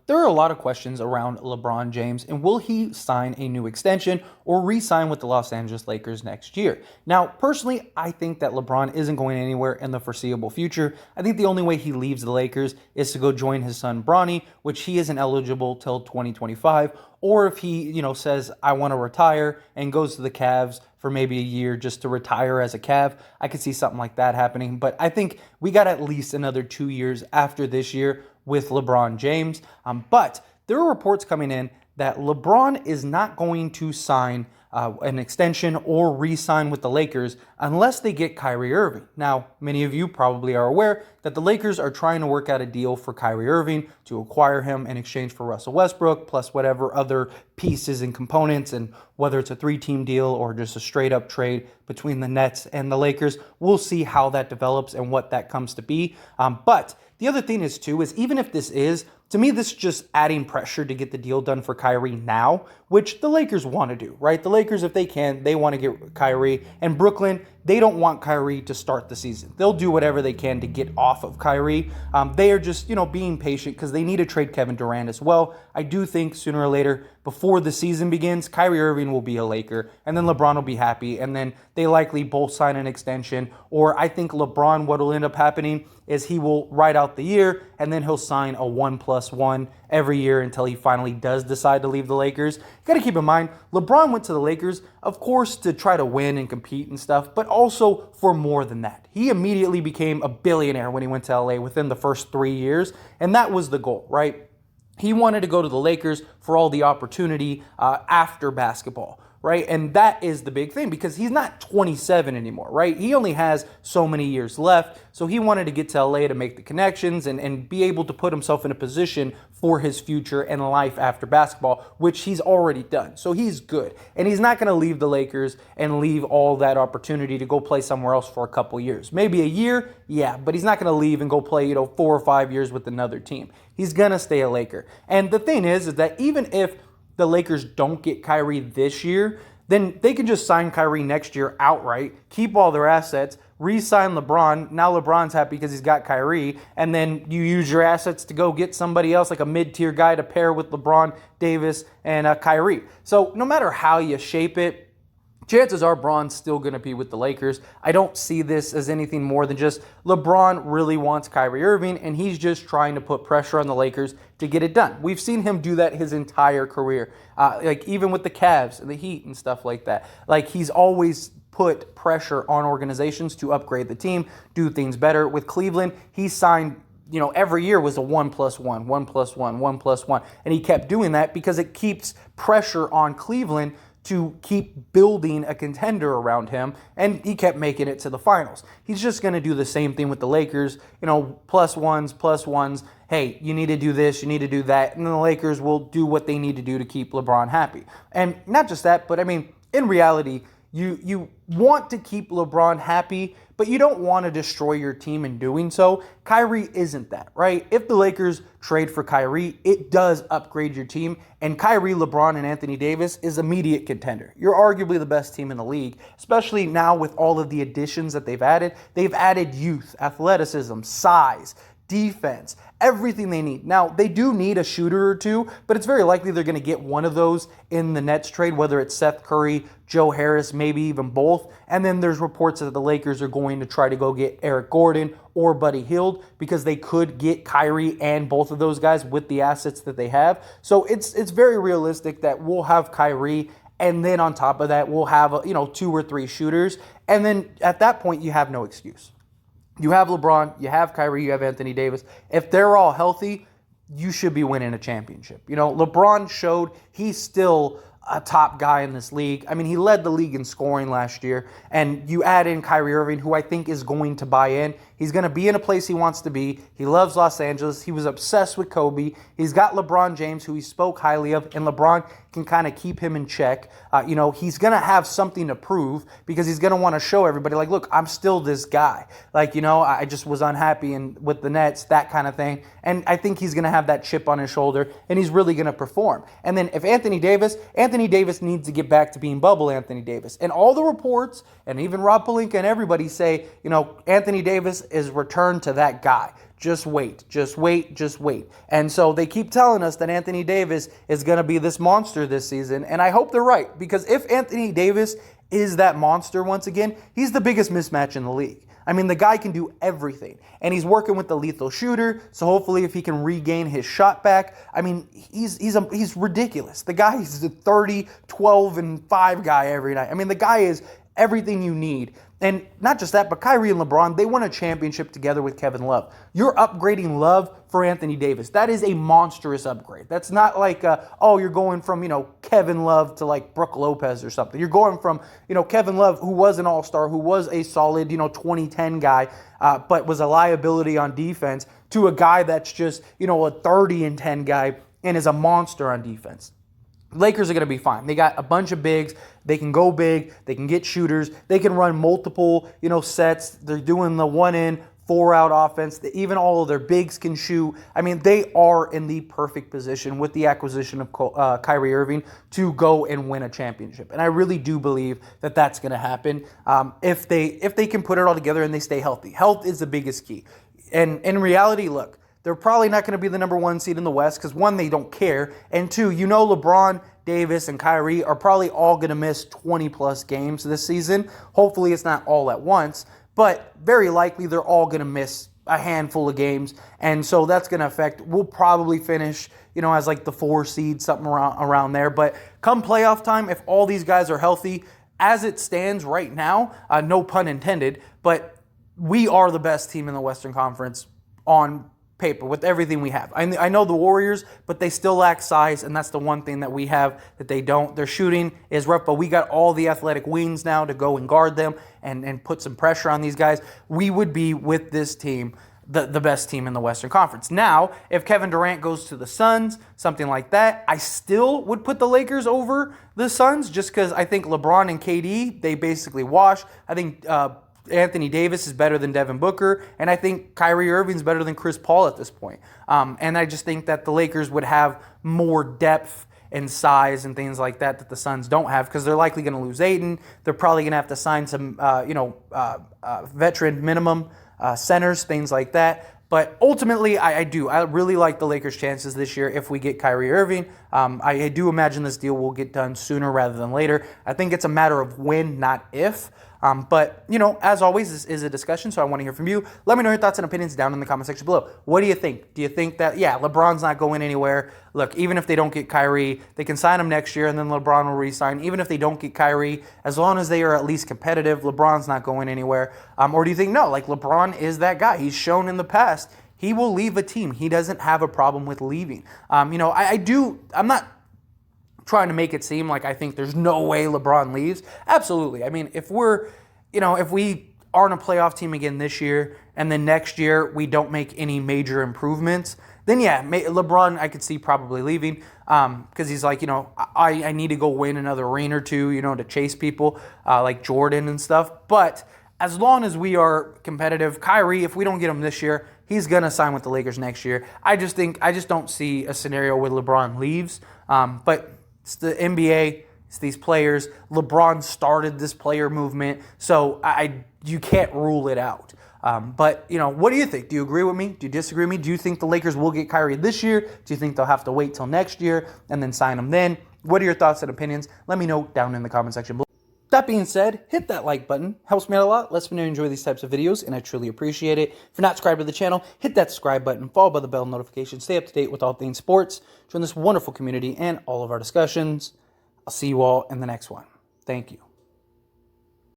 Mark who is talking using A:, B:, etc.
A: There are a lot of questions around LeBron James and will he sign a new extension or re-sign with the Los Angeles Lakers next year? Now, personally, I think that LeBron isn't going anywhere in the foreseeable future. I think the only way he leaves the Lakers is to go join his son Bronny, which he isn't eligible till 2025, or if he, says I want to retire and goes to the Cavs for maybe a year just to retire as a Cav. I could see something like that happening, but I think we got at least another 2 years after this year with LeBron James. But there are reports coming in that LeBron is not going to sign an extension or re-sign with the Lakers unless they get Kyrie Irving. Now, many of you probably are aware that the Lakers are trying to work out a deal for Kyrie Irving to acquire him in exchange for Russell Westbrook, plus whatever other pieces and components, and whether it's a 3-team deal or just a straight-up trade between the Nets and the Lakers. We'll see how that develops and what that comes to be. But the other thing is, too, is even if this is, to me, this is just adding pressure to get the deal done for Kyrie now, which the Lakers want to do, right? The Lakers, if they can, they want to get Kyrie. And Brooklyn, they don't want Kyrie to start the season. They'll do whatever they can to get off of Kyrie. They are just, being patient because they need to trade Kevin Durant as well. I do think sooner or later, before the season begins, Kyrie Irving will be a Laker, and then LeBron will be happy, and then they likely both sign an extension. Or I think LeBron, what will end up happening is he will ride out the year, and then he'll sign a 1+1 every year until he finally does decide to leave the Lakers. You got to keep in mind, LeBron went to the Lakers, of course, to try to win and compete and stuff, but also for more than that. He immediately became a billionaire when he went to LA within the first 3 years, and that was the goal, right? He wanted to go to the Lakers for all the opportunity after basketball, right? And that is the big thing because he's not 27 anymore, right? He only has so many years left. So he wanted to get to LA to make the connections and be able to put himself in a position for his future and life after basketball, which he's already done. So he's good. And he's not going to leave the Lakers and leave all that opportunity to go play somewhere else for a couple years. Maybe a year, yeah, but he's not going to leave and go play, 4 or 5 years with another team. He's going to stay a Laker. And the thing is that even if the Lakers don't get Kyrie this year, then they can just sign Kyrie next year outright, keep all their assets, re-sign LeBron. Now LeBron's happy because he's got Kyrie, and then you use your assets to go get somebody else, like a mid-tier guy to pair with LeBron, Davis, and Kyrie. So no matter how you shape it, chances are Bron's still going to be with the Lakers. I don't see this as anything more than just LeBron really wants Kyrie Irving, and he's just trying to put pressure on the Lakers to get it done. We've seen him do that his entire career, like even with the Cavs and the Heat and stuff like that. Like he's always put pressure on organizations to upgrade the team, do things better. With Cleveland, he signed every year was a 1+1, 1+1, 1+1. And he kept doing that because it keeps pressure on Cleveland to keep building a contender around him, and he kept making it to the finals. He's just going to do the same thing with the Lakers, +1s. Hey, you need to do this, you need to do that, and the Lakers will do what they need to do to keep LeBron happy. And not just that, but in reality, you want to keep LeBron happy, but you don't want to destroy your team in doing so. Kyrie isn't that, right? If the Lakers trade for Kyrie, it does upgrade your team. And Kyrie, LeBron, and Anthony Davis is immediate contender. You're arguably the best team in the league, especially now with all of the additions that they've added. They've added youth, athleticism, size, defense, everything they need. Now, they do need a shooter or two, but it's very likely they're going to get one of those in the Nets trade, whether it's Seth Curry, Joe Harris, maybe even both. And then there's reports that the Lakers are going to try to go get Eric Gordon or Buddy Hield because they could get Kyrie and both of those guys with the assets that they have. So it's very realistic that we'll have Kyrie, and then on top of that, we'll have 2 or 3 shooters. And then at that point, you have no excuse. You have LeBron, you have Kyrie, you have Anthony Davis. If they're all healthy, you should be winning a championship. LeBron showed he's still a top guy in this league. He led the league in scoring last year, and you add in Kyrie Irving, who I think is going to buy in. He's going to be in a place he wants to be. He loves Los Angeles. He was obsessed with Kobe. He's got LeBron James, who he spoke highly of, and LeBron can kind of keep him in check. He's going to have something to prove because he's going to want to show everybody, like, look, I'm still this guy. I just was unhappy with the Nets, that kind of thing. And I think he's going to have that chip on his shoulder, and he's really going to perform. And then if Anthony Davis needs to get back to being bubble Anthony Davis. And all the reports, and even Rob Pelinka and everybody say, Anthony Davis is returned to that guy. Just wait, just wait, just wait. And so they keep telling us that Anthony Davis is going to be this monster this season. And I hope they're right, because if Anthony Davis is that monster once again, he's the biggest mismatch in the league. I mean, the guy can do everything, and he's working with the lethal shooter. So hopefully, if he can regain his shot back, I mean, he's ridiculous. The guy is a 30, 12, and 5 guy every night. I mean, the guy is everything you need. And not just that, but Kyrie and LeBron, they won a championship together with Kevin Love. You're upgrading Love for Anthony Davis. That is a monstrous upgrade. That's not like, you're going from, Kevin Love to like Brook Lopez or something. You're going from, Kevin Love, who was an all-star, who was a solid, 2010 guy, but was a liability on defense, to a guy that's just, a 30 and 10 guy and is a monster on defense. Lakers are going to be fine. They got a bunch of bigs. They can go big. They can get shooters. They can run multiple, sets. They're doing the 1-in, 4-out offense. Even all of their bigs can shoot. I mean, they are in the perfect position with the acquisition of Kyrie Irving to go and win a championship. And I really do believe that that's going to happen if they can put it all together and they stay healthy. Health is the biggest key. And in reality, look, they're probably not going to be the number 1 seed in the West because, 1, they don't care, and 2, LeBron, Davis, and Kyrie are probably all going to miss 20-plus games this season. Hopefully it's not all at once, but very likely they're all going to miss a handful of games, and so that's going to affect. We'll probably finish, as like the 4 seed, something around there, but come playoff time, if all these guys are healthy, as it stands right now, no pun intended, but we are the best team in the Western Conference on paper with everything we have. I know the Warriors, but they still lack size, and that's the one thing that we have that they don't. Their shooting is rough, but we got all the athletic wings now to go and guard them and put some pressure on these guys. We would be, with this team, the best team in the Western Conference. Now, if Kevin Durant goes to the Suns, something like that, I still would put the Lakers over the Suns just because I think LeBron and KD, they basically wash. I think Anthony Davis is better than Devin Booker, and I think Kyrie Irving is better than Chris Paul at this point. And I just think that the Lakers would have more depth and size and things like that the Suns don't have because they're likely going to lose Ayton. They're probably going to have to sign some, veteran minimum centers, things like that. But ultimately, I really like the Lakers' chances this year if we get Kyrie Irving. I do imagine this deal will get done sooner rather than later. I think it's a matter of when, not if. But, as always, this is a discussion, so I want to hear from you. Let me know your thoughts and opinions down in the comment section below. What do you think? Do you think that, LeBron's not going anywhere? Look, even if they don't get Kyrie, they can sign him next year, and then LeBron will re-sign. Even if they don't get Kyrie, as long as they are at least competitive, LeBron's not going anywhere. Or do you think, no, like LeBron is that guy? He's shown in the past he will leave a team. He doesn't have a problem with leaving. I'm not trying to make it seem like I think there's no way LeBron leaves. Absolutely. I mean, if we aren't a playoff team again this year and then next year we don't make any major improvements, then LeBron I could see probably leaving because he's like, I need to go win another ring or two, to chase people like Jordan and stuff. But as long as we are competitive, Kyrie, if we don't get him this year, he's going to sign with the Lakers next year. I just don't see a scenario where LeBron leaves. But it's the NBA. It's these players. LeBron started this player movement, so you can't rule it out. But what do you think? Do you agree with me? Do you disagree with me? Do you think the Lakers will get Kyrie this year? Do you think they'll have to wait till next year and then sign him then? What are your thoughts and opinions? Let me know down in the comment section below. That being said, hit that like button. Helps me out a lot. Lets me know you enjoy these types of videos, and I truly appreciate it. If you're not subscribed to the channel, hit that subscribe button, followed by the bell notification. Stay up to date with all things sports. Join this wonderful community and all of our discussions. I'll see you all in the next one. Thank you.